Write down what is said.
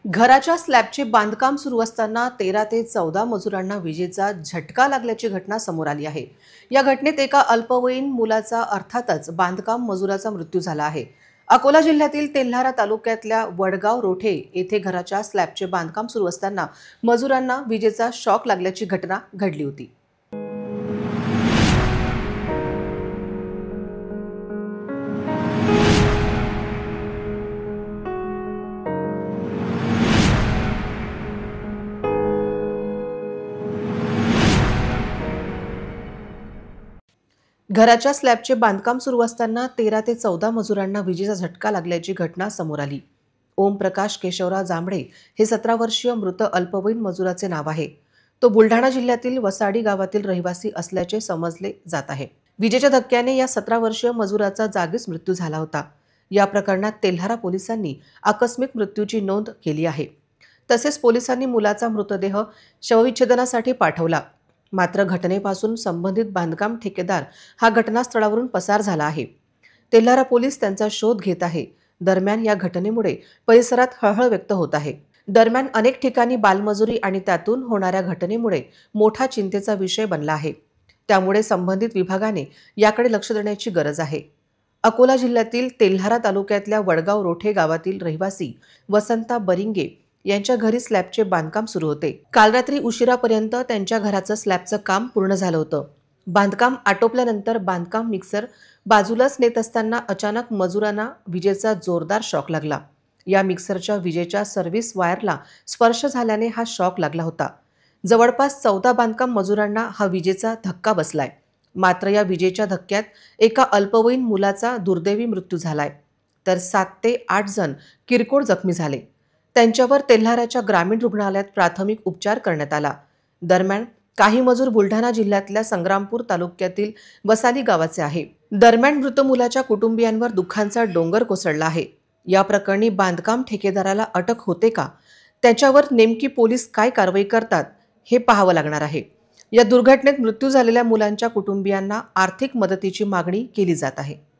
घराच्या स्लॅबचे बांधकाम सुरू असताना 13 ते 14 मजुरांना विजेचा झटका लागल्याची घटना समोर आली आहे। या घटनेत एका अल्पवयीन मुलाचा अर्थातच बांधकाम मजुराचा मृत्यू झाला आहे। अकोला जिल्ह्यातील तेल्हारा तालुक्यातल्या वडगाव रोठे येथे घराच्या स्लॅबचे बांधकाम सुरू असताना मजुरांना विजेचा शॉक लागल्याची घटना घडली होती। घराच्या स्लॅबचे बांधकाम सुरू असताना 13 ते 14 मजुरांना विजेचा झटका लागल्याची घटना समोर आली। ओम प्रकाश केशवराव जांभळे हे 17 वर्षीय मृत अल्पवयीन मजुराचे नाव आहे। तो बुलढाणा जिल्ह्यातील वसाडी गावातील रहिवासी असल्याचे समजले जात आहे। विजेच्या धक्क्याने या 17 वर्षीय मजुराचा जागीच मृत्यू झाला होता। या प्रकरणात तेल्हारा पोलिसांनी आकस्मिक मृत्यूची नोंद केली आहे। तसेच पोलिसांनी मुलाचा मृतदेह शवविच्छेदनासाठी पाठवला। मात्र घटनेपासून संबंधित बांधकाम ठेकेदार हा घटनास्थळावरून पसार झाला आहे। तेल्हारा पोलीस त्यांचा शोध घेत आहे। दरम्यान या घटनेमुळे परिसरात हळहळ व्यक्त होत आहे। दरम्यान अनेक ठिकाणी बालमजुरी आणि त्यातून होणाऱ्या घटनेमुळे मोठा चिंतेचा विषय बनला आहे। त्यामुळे संबंधित विभागाने याकडे लक्ष देण्याची गरज आहे। अकोला जिल्ह्यातील तेल्हारा तालुक्यातल्या वडगाव रोठे गावातील रहिवासी वसंता बरिंगे यांच्या घरी स्लॅबचे बांधकाम सुरू होते। काल रात्री उशिरापर्यंत त्यांच्या घराचं स्लॅबचं काम पूर्ण झालं होतं। बांधकाम आटोपल्यानंतर बांधकाम मिक्सर बाजूलाच नेत असताना अचानक मजुरांना विजेचा जोरदार शॉक लागला। या मिक्सरच्या विजेच्या सर्व्हिस वायरला स्पर्श झाल्याने हा शॉक लागला होता। जवळपास 14 बांधकाम मजुरांना हा विजेचा धक्का बसलाय। मात्र या विजेच्या धक्क्यात एका अल्पवयीन मुलाचा दुर्दैवी मृत्यू झालाय, तर 7 ते 8 जण किरकोळ जखमी झाले। त्यांच्यावर तेल्हाराच्या ग्रामीण रुग्णालयात प्राथमिक उपचार करण्यात आला। दरम्यान काही मजूर बुलढाणा जिल्ह्यातल्या संग्रामपूर तालुक्यातील वसाली गावाचे आहे। दरम्यान मृत मुलाच्या कुटुंबियांवर दुःखाचा डोंगर कोसळला आहे। या प्रकरणी बांधकाम ठेकेदाराला अटक होते का, त्याच्यावर नेमकी पोलीस काय कारवाई करतात हे पाहावं लागणार आहे। या दुर्घटनेत मृत्यू झालेल्या मुलांच्या कुटुंबियांना आर्थिक मदतीची मागणी केली जात आहे।